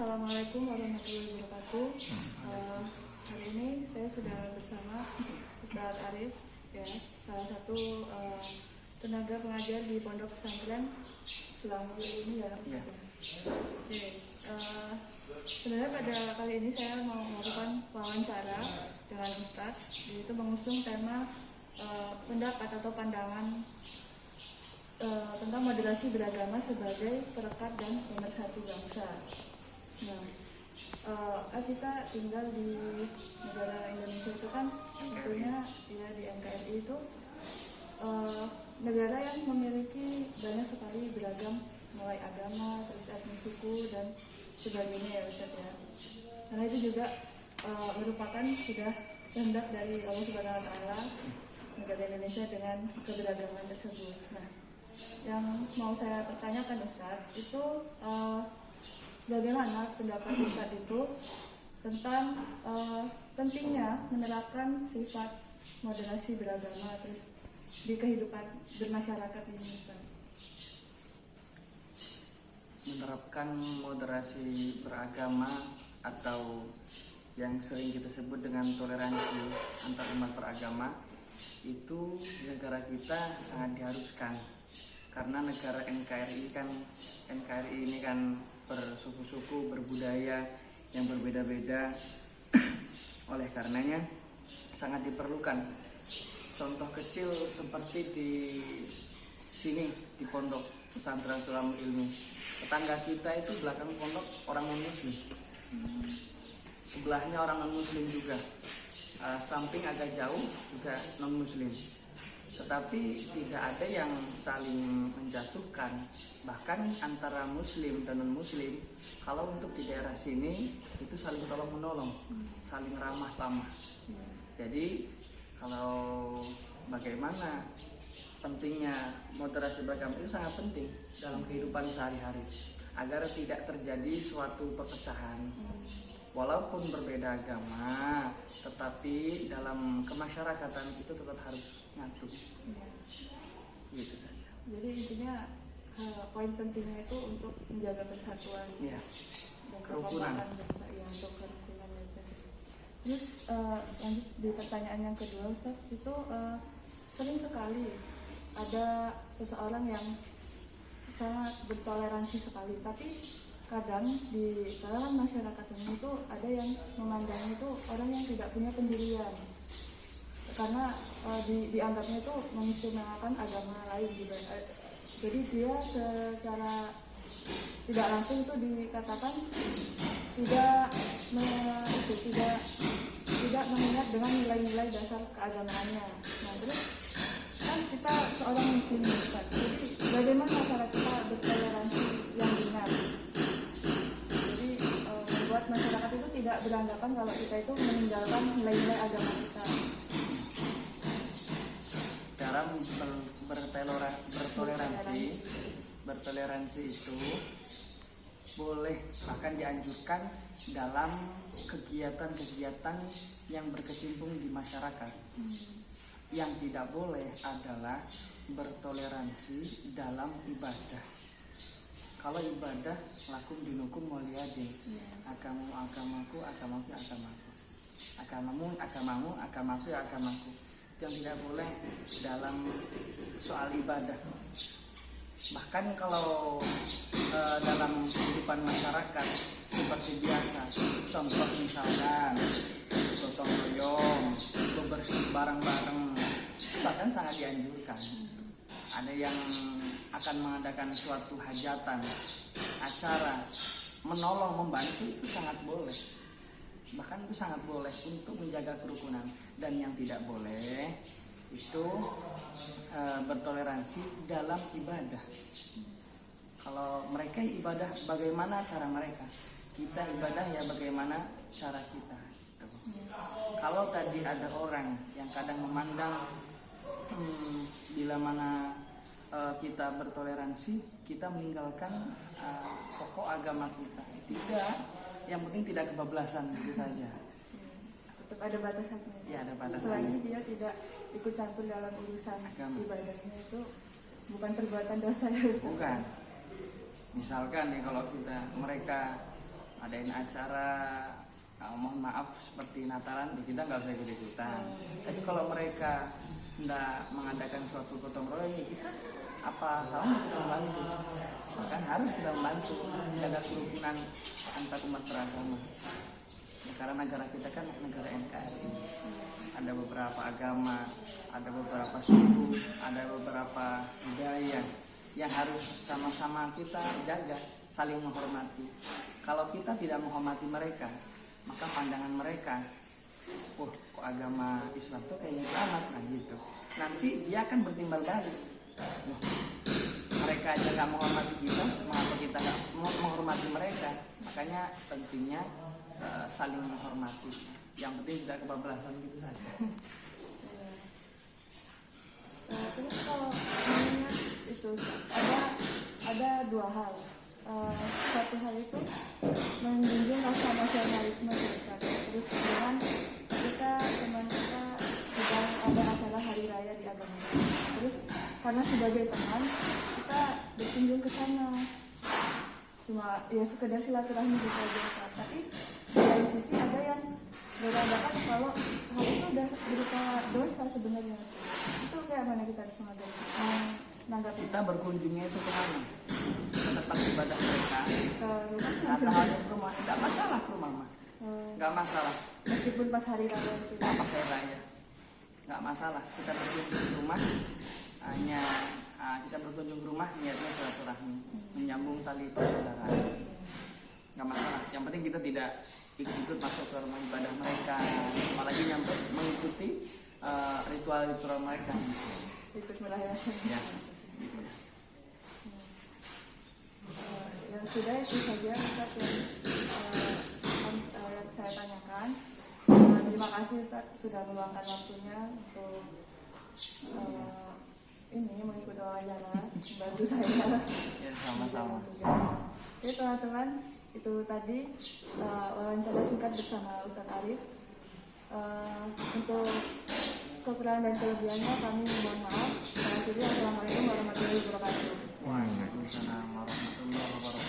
Assalamualaikum warahmatullahi wabarakatuh. Hari ini saya sudah bersama Ustadz Arif, ya, salah satu tenaga pengajar di Pondok Pesantren Sulamul ini, ya, Ustadz. Oke, sebenarnya pada kali ini saya mau melakukan wawancara dengan Ustadz, yaitu mengusung tema pendapat atau pandangan tentang moderasi beragama sebagai perekat dan pemersatu bangsa. Nah, kita tinggal di negara Indonesia itu kan tentunya ya di NKRI itu negara yang memiliki banyak sekali beragam, mulai agama, terus etnis suku dan sebagainya, ya Ustaz, ya. Karena itu juga merupakan sudah kehendak dari Allah Subhanahu wa Ta'ala negara Indonesia dengan keberagaman tersebut. Nah, yang mau saya pertanyakan Ustadz itu bagaimana pendapat Ustadz itu tentang pentingnya menerapkan sifat moderasi beragama terus di kehidupan bermasyarakat ini, Ustadz. Menerapkan moderasi beragama atau yang sering kita sebut dengan toleransi antar umat beragama itu di negara kita sangat diharuskan, karena negara NKRI ini kan bersuku-suku, berbudaya yang berbeda-beda. Oleh karenanya sangat diperlukan. Contoh kecil seperti di sini di Pondok Pesantren Sulamul Ilmi, tetangga kita itu belakang pondok orang non-muslim, sebelahnya orang non-muslim juga, samping agak jauh juga non-muslim. Tetapi tidak ada yang saling menjatuhkan. Bahkan antara muslim dan non-muslim, kalau untuk di daerah sini itu saling tolong-menolong, saling ramah tamah. Jadi kalau bagaimana pentingnya moderasi beragama itu sangat penting dalam kehidupan sehari-hari, agar tidak terjadi suatu perpecahan. Walaupun berbeda agama, tetapi dalam kemasyarakatan itu tetap harus nyatu. Gitu saja. Jadi intinya poin pentingnya itu untuk menjaga persatuan, ya, dan kerukunan bangsa, ya, untuk kerukunan. Terus lanjut di pertanyaan yang kedua, Ustaz, itu sering sekali ada seseorang yang sangat bertoleransi sekali, tapi kadang di kalangan masyarakat ini tuh ada yang memandang itu orang yang tidak punya pendirian, karena dianggapnya itu mengistimewakan agama lain juga. Jadi dia secara tidak langsung itu dikatakan tidak mengingat dengan nilai-nilai dasar keagamaannya. Nah, terus kan kita seorang muslim, Ustaz. Jadi bagaimana cara kita bertoleransi yang benar? Jadi membuat masyarakat itu tidak beranggapan kalau kita itu meninggalkan nilai-nilai agama kita. Cara bertoleransi itu boleh, bahkan dianjurkan dalam kegiatan-kegiatan yang berkecimpung di masyarakat. Yang tidak boleh adalah bertoleransi dalam ibadah. Kalau ibadah, lakum dinukum waliyadin, agamaku, agamaku. Yang tidak boleh dalam soal ibadah. Bahkan kalau dalam kehidupan masyarakat seperti biasa, contoh misalkan gotong royong, bebersih bareng-bareng, bahkan sangat dianjurkan. Ada yang akan mengadakan suatu hajatan, acara, menolong, membantu, itu sangat boleh. Bahkan itu sangat boleh untuk menjaga kerukunan. Dan yang tidak boleh itu bertoleransi dalam ibadah. Kalau mereka ibadah, bagaimana cara mereka? Kita ibadah ya bagaimana cara kita. Kalau tadi ada orang yang kadang memandang bila mana kita bertoleransi, kita meninggalkan pokok agama kita. Tidak, yang penting tidak kebablasan, gitu saja. Tetap ada batasannya. Ya, ada batasannya. Selagi dia tidak ikut campur dalam urusan agama, ibadahnya, itu bukan perbuatan dosa, ya Ustaz. Bukan. Misalkan ya, kalau mereka adain acara mohon maaf seperti Natalan, kita nggak usah ikut-ikutan. Tapi kalau mereka tidak mengadakan suatu gotong royong, ya kita apa salahnya kita membantu? Bahkan harus kita membantu menjaga kerukunan antar umat beragama. Ya, karena negara kita kan negara NKRI, ada beberapa agama, ada beberapa suku, ada beberapa budaya yang harus sama-sama kita jaga, saling menghormati. Kalau kita tidak menghormati mereka, maka pandangan mereka, kok agama Islam tuh kayaknya selamat, nah gitu. Nanti dia akan bertimbal balik. Mereka aja nggak menghormati kita, mengapa kita nggak menghormati mereka? Makanya pentingnya saling menghormati. Yang penting tidak kebablasan gitu saja. Terus kalau mengingat itu ada dua hal. Satu hal itu menjunjung rasa nasionalisme kita. Terus dengan teman kita sedang ada acara hari raya di agama. Terus karena sebagai teman kita berkunjung ke sana. Cuma ya sekedar silaturahmi gitu aja. Tapi dari sisi ada yang beranggapan kalau hal itu udah berupa dosa sebenarnya. Itu kayak mana kita harus menanggapi? Kita berkunjungnya itu ke mana? Ke tempat ibadah mereka. Ke rumah Kata halnya ke rumah, nggak masalah ke rumah mah, nggak masalah. meskipun pas hari raya itu. Pas hari raya, nggak masalah. Kita berkunjung ke rumah, hanya kita berkunjung ke rumah niatnya silaturahmi, menyambung tali persaudaraan. Nggak masalah. Yang penting kita tidak ikut masuk ke rumah ibadah mereka, apalagi nyambut mengikuti ritual-ritual mereka. Ikut merayakan. Ya. Yang sudah itu saja Ustaz yang saya tanyakan. Terima kasih Ustaz sudah meluangkan waktunya untuk ini mengikuti wawancara, membantu saya. Ya, sama-sama. Oke teman-teman, itu tadi wawancara singkat bersama Ustadz Arif. Untuk kekurangan dan kelebihannya kami mohon maaf. Assalamualaikum warahmatullahi wabarakatuh. Waalaikumsalam warahmatullahi wabarakatuh.